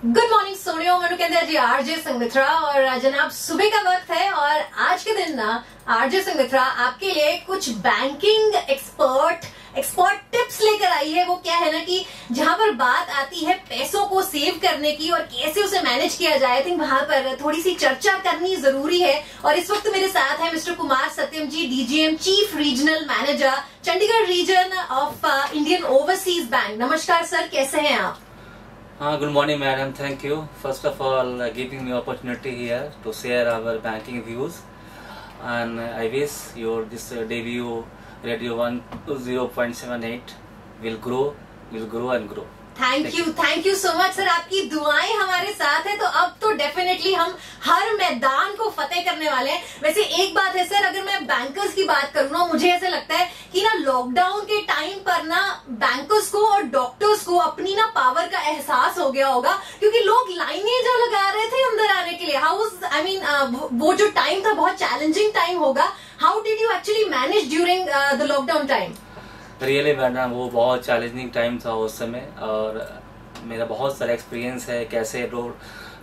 Good morning सोनियो, मैंने कहते हैं जी आरजे संगमित्रा और जनाब सुबह का वक्त है और आज के दिन ना आरजे संगमित्रा आपके लिए कुछ बैंकिंग एक्सपर्ट टिप्स लेकर आई है। वो क्या है ना कि जहां पर बात आती है पैसों को सेव करने की और कैसे उसे मैनेज किया जाए, आई थिंक वहां पर थोड़ी सी चर्चा करनी जरूरी है। और इस वक्त मेरे साथ है mister Kumar Satyam ji, DGM chief regional manager Chandigarh region of Indian Overseas Bank. नमस्कार सर, कैसे हैं आप? Good morning, madam. Thank you. First of all, giving me opportunity here to share our banking views, and I wish your this debut Radio 120.78 will grow and grow. Thank you so much sir. आपकी दुआएं हमारे साथ है तो अब तो definitely हम हर मैदान को फतेह करने वाले हैं। वैसे एक बात है सर, अगर मैं बैंकर्स की बात करूँ ना, मुझे ऐसा लगता है कि ना लॉकडाउन के टाइम पर ना बैंकर्स को और डॉक्टर्स को अपनी ना पावर का एहसास हो गया होगा, क्योंकि लोग लाइनें जो लगा रहे थे अंदर आने के लिए। वो जो टाइम था बहुत चैलेंजिंग टाइम होगा। How did you actually manage during the lockdown time? Really madam, वो बहुत चैलेंजिंग टाइम था उस समय, और मेरा बहुत सारा एक्सपीरियंस है कैसे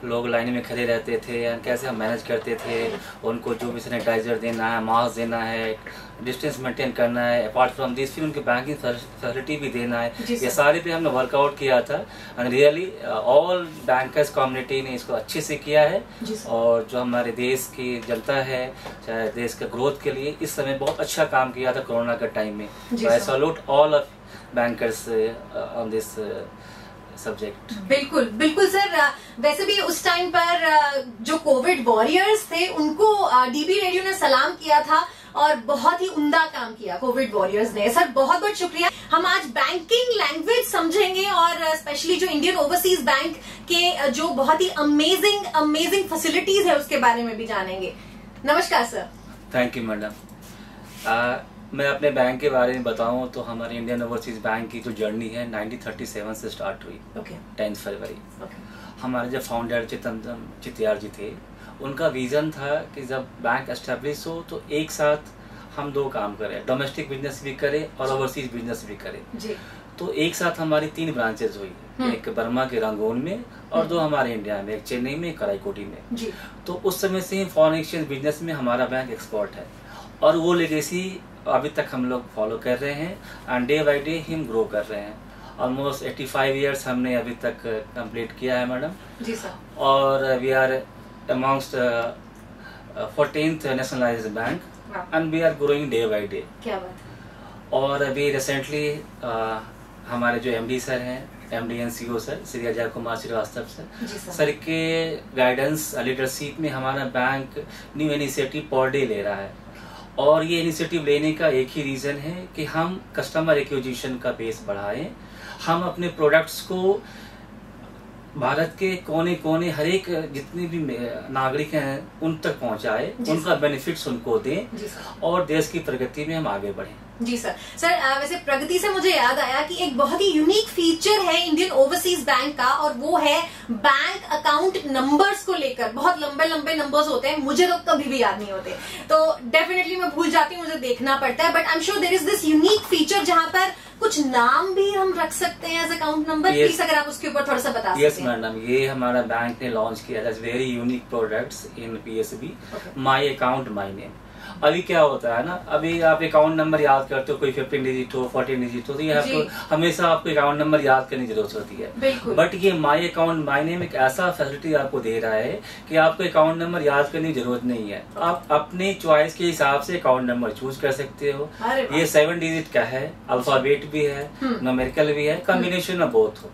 लोग लाइन में खड़े रहते थे और कैसे हम मैनेज करते थे। उनको जो भी सैनिटाइजर देना है, मास्क देना है, डिस्टेंस मेंटेन करना है, अपार्ट फ्रॉम दिस फिर उनके बैंकिंग फैसिलिटी भी देना है। ये सारे पे हमने वर्कआउट किया था and really all bankers community ने इसको अच्छे से किया है। और जो हमारे देश की जनता है, चाहे देश के ग्रोथ के लिए इस समय बहुत अच्छा काम किया था कोरोना के टाइम में। आई salute all of bankers on this subject. बिल्कुल सर। वैसे भी उस टाइम पर जो कोविड वॉरियर्स थे उनको डीबी रेडियो ने सलाम किया था और बहुत ही उम्दा काम किया कोविड वॉरियर्स ने। सर बहुत बहुत शुक्रिया। हम आज बैंकिंग लैंग्वेज समझेंगे और स्पेशली जो इंडियन ओवरसीज बैंक के जो बहुत ही अमेजिंग फैसिलिटीज है उसके बारे में भी जानेंगे। नमस्कार सर। Thank you madam. मैं अपने बैंक के बारे में बताऊं तो हमारे इंडियन ओवरसीज बैंक की जो जर्नी है 1937 से स्टार्ट हुई। 10 फरवरी। हमारे जो फाउंडर चित्यार जी थे, उनका विजन था कि जब बैंक एस्टेब्लिश हो तो एक साथ हम दो काम करें, डोमेस्टिक बिजनेस भी करें और ओवरसीज बिजनेस भी करें। तो एक साथ हमारी 3 ब्रांचेज हुई, एक बर्मा के रंगून में और 2 हमारे इंडिया में, एक चेन्नई में, एक कराईकोटी में। तो उस समय से फॉरेन एक्सचेंज बिजनेस में हमारा बैंक एक्सपर्ट है और वो लेगेसी अभी तक हम लोग फॉलो कर रहे हैं एंड डे बाय डे हम ग्रो कर रहे हैं। ऑलमोस्ट 85 ईयर्स हमने अभी तक कंप्लीट किया है मैडम जी सर। और we are amongst 14th nationalised bank and we are growing day by day. क्या बात है। और अभी रिसेंटली हमारे जो एमडी सर हैं, MD and CEO sir Shri Ajay Kumar Srivastava sir के गाइडेंस लीडरशिप में हमारा bank new initiative per day ले रहा है। और ये इनिशिएटिव लेने का एक ही रीजन है कि हम कस्टमर एक्विजिशन का बेस बढ़ाएं, हम अपने प्रोडक्ट्स को भारत के कोने कोने हर एक जितने भी नागरिक हैं उन तक पहुंचाए, उनका बेनिफिट्स उनको दें और देश की प्रगति में हम आगे बढ़ें। जी सर। वैसे प्रगति से मुझे याद आया कि एक बहुत ही यूनिक फीचर है इंडियन ओवरसीज बैंक का, और वो है बैंक अकाउंट नंबर्स को लेकर। बहुत लंबे नंबर्स होते हैं, मुझे तो कभी भी याद नहीं होते, तो डेफिनेटली मैं भूल जाती हूँ, मुझे देखना पड़ता है। But I am sure there is this unique feature जहाँ पर कुछ नाम भी हम रख सकते हैं एज अकाउंट नंबर। प्लीज अगर आप उसके ऊपर थोड़ा सा बता सकते हैं। यस मैडम, ये हमारा बैंक ने लॉन्च किया है very unique products in PSB, my account my name. अभी क्या होता है ना, अभी आप अकाउंट नंबर याद करते हो, कोई 15 डिजिट हो, 14 डिजिट हो, तो ये आपको हमेशा आपको अकाउंट नंबर याद करने की जरूरत होती है। बट ये माई अकाउंट माई नेम एक ऐसा फैसिलिटी आपको दे रहा है कि आपको अकाउंट नंबर याद करने की जरूरत नहीं है। आप अपने चॉइस के हिसाब से अकाउंट नंबर चूज कर सकते हो। ये 7 डिजिट का है, अल्फाबेट भी है, न्यूमेरिकल भी है, कॉम्बिनेशन में बोथ हो।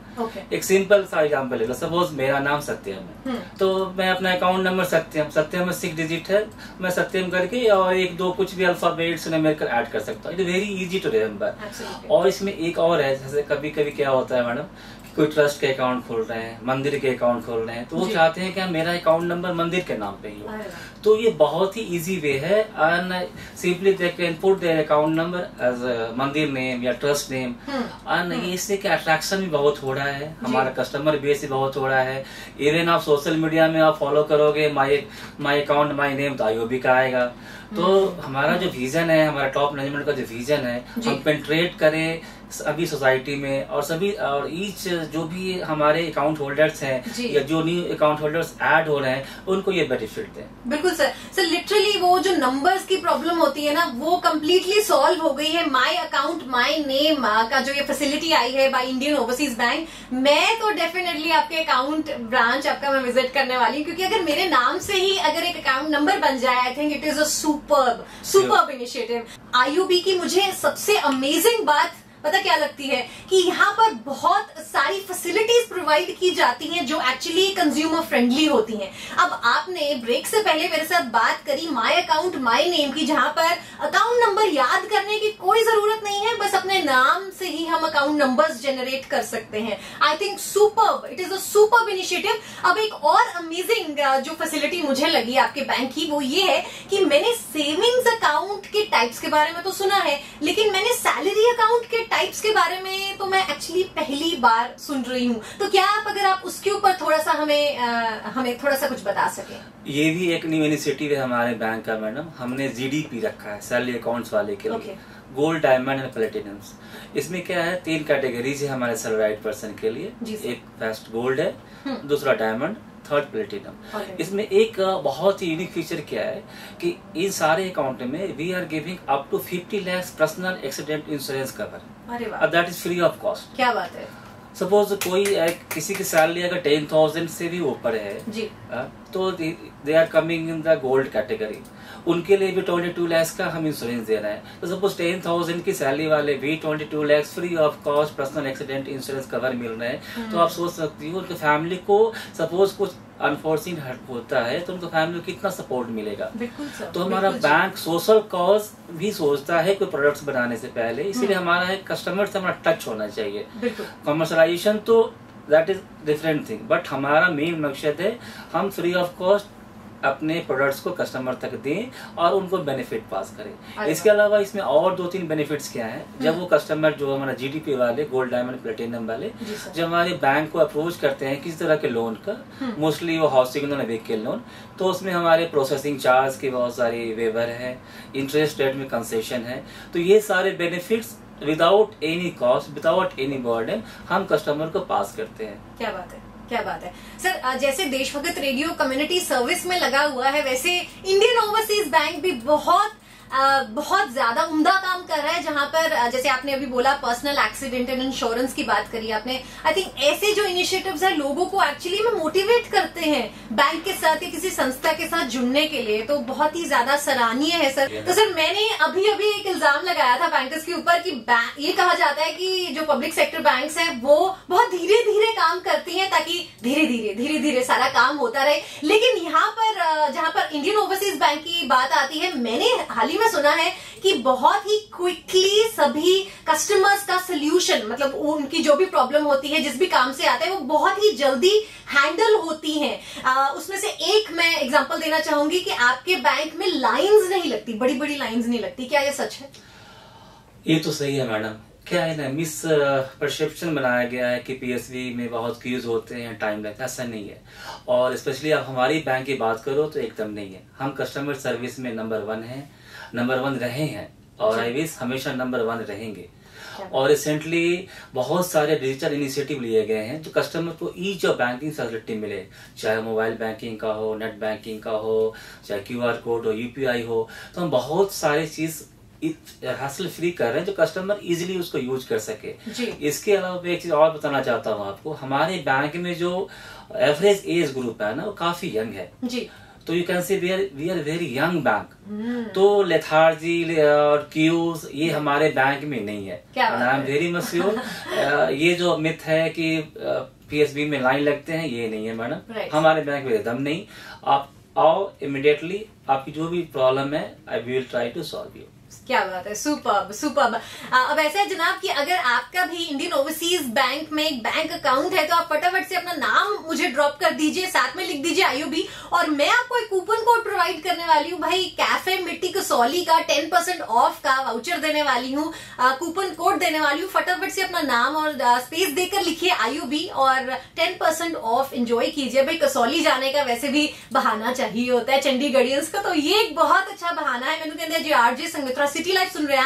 एक सिंपल सा एग्जाम्पल है, सपोज मेरा नाम सत्यम है, तो मैं अपना अकाउंट नंबर सत्यम में 6 डिजिट है, मैं सत्यम करके और 1-2 कुछ भी अल्फाबेट्स न्यूमेरिकल ऐड कर सकता हूँ। It is very easy to remember. और इसमें एक और है, जैसे कभी कभी क्या होता है मैडम, कोई ट्रस्ट के अकाउंट खोल रहे हैं, मंदिर के अकाउंट खोल रहे हैं, तो वो चाहते हैं कि मेरा अकाउंट नंबर मंदिर के नाम पे ही हो। तो ये बहुत ही इजी वे है and simply they can put their account number as mandir name या ट्रस्ट नेम एंड इससे क्या अट्रैक्शन भी बहुत हो रहा है, हमारा कस्टमर बेस भी बहुत हो रहा है। इवन आप सोशल मीडिया में आप फॉलो करोगे माई अकाउंट माई नेम तो IOB का आएगा। तो हमारा जो विजन है, हमारा टॉप मैनेजमेंट का जो विजन है, हम पेनिट्रेट करें सभी सोसाइटी में और सभी और ईच जो भी हमारे अकाउंट होल्डर्स हैं या जो न्यू अकाउंट होल्डर्स ऐड हो रहे हैं उनको ये बेनिफिट दें। बिल्कुल सर। सर लिटरली वो जो नंबर्स की प्रॉब्लम होती है ना वो कम्प्लीटली सॉल्व हो गई है। माई अकाउंट माई नेम का जो ये फैसिलिटी आई है बाय इंडियन ओवरसीज बैंक, मैं तो डेफिनेटली आपके अकाउंट ब्रांच आपका मैं विजिट करने वाली हूँ, क्योंकि अगर मेरे नाम से ही अगर एक अकाउंट नंबर बन जाए I think it is a superb initiative. IOB की मुझे सबसे अमेजिंग बात पता क्या लगती है कि यहाँ पर बहुत सारी फैसिलिटीज प्रोवाइड की जाती हैं जो एक्चुअली कंज्यूमर फ्रेंडली होती हैं। अब आपने ब्रेक से पहले मेरे साथ बात करी माय अकाउंट माय नेम की, जहां पर अकाउंट नंबर याद करने की कोई जरूरत नहीं है, बस अपने नाम से ही हम अकाउंट नंबर्स जनरेट कर सकते हैं। I think superb, it is a superb initiative. अब एक और अमेजिंग जो फैसिलिटी मुझे लगी आपके बैंक की वो ये है कि मैंने सेविंग्स अकाउंट के टाइप्स के बारे में तो सुना है, लेकिन मैंने सैलरी अकाउंट के टाइप्स के बारे में तो मैं एक्चुअली पहली बार सुन रही हूँ। तो क्या आप अगर आप उसके ऊपर थोड़ा सा हमें थोड़ा सा कुछ बता सकें? ये भी एक न्यू इनिशिएटिव है हमारे बैंक का मैडम। हमने GDP रखा है सैलरी अकाउंट्स वाले के लिए, गोल्ड, डायमंड एंड प्लेटिनम्स। इसमें क्या है 3 कैटेगरीज है हमारे सैलराइड पर्सन के लिए। एक फर्स्ट गोल्ड है, दूसरा डायमंड, थर्ड प्लेटिनम। इसमें एक बहुत ही यूनिक फीचर क्या है कि इन सारे अकाउंट में we are giving up to 50 lakh personal accident insurance cover, that is free of cost. क्या बात है। सपोज कोई किसी की सैलरी अगर 10,000 से भी ऊपर है जी, तो they are coming in the gold category, उनके लिए भी 22 लाख का हम इंश्योरेंस दे रहे हैं। तो सपोज 10,000 की सैलरी वाले भी 22 lakh free of cost personal accident insurance cover मिल रहे हैं। तो आप सोच सकती हो उनकी फैमिली को सपोज कुछ अनफॉर्चुनेट हर्ट होता है तो उनको फैमिली को कितना सपोर्ट मिलेगा। तो हमारा बैंक सोशल कॉज भी सोचता है कोई प्रोडक्ट्स बनाने से पहले, इसीलिए हमारा कस्टमर से हमारा टच होना चाहिए। कमर्शलाइजेशन तो that is different thing, but हमारा मेन मकसद है हम फ्री ऑफ कॉस्ट अपने प्रोडक्ट्स को कस्टमर तक दें और उनको बेनिफिट पास करें। इसके अलावा इसमें और 2-3 बेनिफिट्स क्या हैं। जब वो कस्टमर जो हमारा GDP वाले, गोल्ड, डायमंड, प्लेटिनम वाले जब हमारे बैंक को अप्रोच करते हैं किसी तरह के लोन का, मोस्टली वो हाउसिंग लोन, व्हीकल लोन, तो उसमें हमारे प्रोसेसिंग चार्ज के बहुत सारे वेवर है, इंटरेस्ट रेट में कंसेशन है। तो ये सारे benefits without any cost, without any burden हम कस्टमर को पास करते हैं। क्या बात है, क्या बात है सर। जैसे देशभक्त रेडियो कम्युनिटी सर्विस में लगा हुआ है, वैसे इंडियन ओवरसीज बैंक भी बहुत ज्यादा उम्दा काम कर रहा है, जहां पर जैसे आपने अभी बोला पर्सनल एक्सीडेंट एंड इंश्योरेंस की बात करी आपने। आई थिंक ऐसे जो इनिशिएटिव्स है लोगों को एक्चुअली में मोटिवेट करते हैं बैंक के साथ या किसी संस्था के साथ जुड़ने के लिए, तो बहुत ही ज्यादा सराहनीय है सर। तो सर मैंने अभी एक इल्जाम लगाया था बैंकर्स के ऊपर कि ये कहा जाता है कि जो पब्लिक सेक्टर बैंक्स हैं वो बहुत धीरे धीरे काम करती हैं ताकि धीरे धीरे सारा काम होता रहे, लेकिन यहाँ पर जहाँ पर इंडियन ओवरसीज बैंक की बात आती है, मैंने हाल ही में सुना है कि बहुत ही क्विकली सभी कस्टमर्स का सोल्यूशन, मतलब उनकी जो भी प्रॉब्लम होती है, जिस भी काम से आते हैं, वो बहुत ही जल्दी हैंडल होती हैं। उसमें से एक मैं एग्जांपल देना चाहूंगी कि आपके बैंक में लाइंस नहीं लगती, बड़ी बड़ी लाइंस नहीं लगती। क्या ये सच है? ये तो सही है मैडम। क्या है ना, मिस परसेप्शन बनाया गया है कि PSB में बहुत क्यूज होते हैं, टाइम लगता है। ऐसा नहीं है। और स्पेशली आप हमारी बैंक की बात करो तो एकदम नहीं है। हम कस्टमर सर्विस में नंबर 1 हैं, नंबर 1 रहे हैं और आई विश हमेशा नंबर 1 रहेंगे। और रिसेंटली बहुत सारे डिजिटल इनिशिएटिव लिए गए हैं जो कस्टमर को ईज ऑफ बैंकिंग फैसिलिटी मिले, चाहे मोबाइल बैंकिंग का हो, नेट बैंकिंग का हो, चाहे QR कोड हो, UPI हो। तो हम बहुत सारे चीज हासिल फ्री कर रहे हैं जो कस्टमर इजीली उसको यूज कर सके। इसके अलावा मैं एक चीज और बताना चाहता हूँ आपको, हमारे बैंक में जो एवरेज एज ग्रुप है ना वो काफी यंग है जी। तो you can say we are very young bank. तो लेथार्जी और क्यूज ये हमारे बैंक में नहीं है। I am very much sure ये जो मिथ है कि PSB में लाइन लगते हैं, ये नहीं है मैडम। हमारे बैंक में एकदम नहीं। आप आओ इमिडिएटली, आपकी जो भी प्रॉब्लम है I will try to solve you. क्या बात है, सुपर्ब सुपर्ब। अब ऐसा है जनाब कि अगर आपका भी इंडियन ओवरसीज बैंक में एक बैंक अकाउंट है तो आप फटाफट से अपना नाम मुझे ड्रॉप कर दीजिए, साथ में लिख दीजिए IOB, और मैं आपको एक कूपन कोड प्रोवाइड करने वाली हूँ भाई, कैफे मिट्टी कसौली का 10% ऑफ का वाउचर देने वाली हूँ, कूपन कोड देने वाली हूँ। फटाफट से अपना नाम और स्पेस देकर लिखिए IOB और 10% ऑफ एंजॉय कीजिए। भाई कसौली जाने का वैसे भी बहाना चाहिए होता है चंडीगढ़ियंस का, तो ये एक बहुत अच्छा बहाना है। मैंने कहते हैं जी RJ संगमित्रा सिटी लाइफ सुन रहे हैं।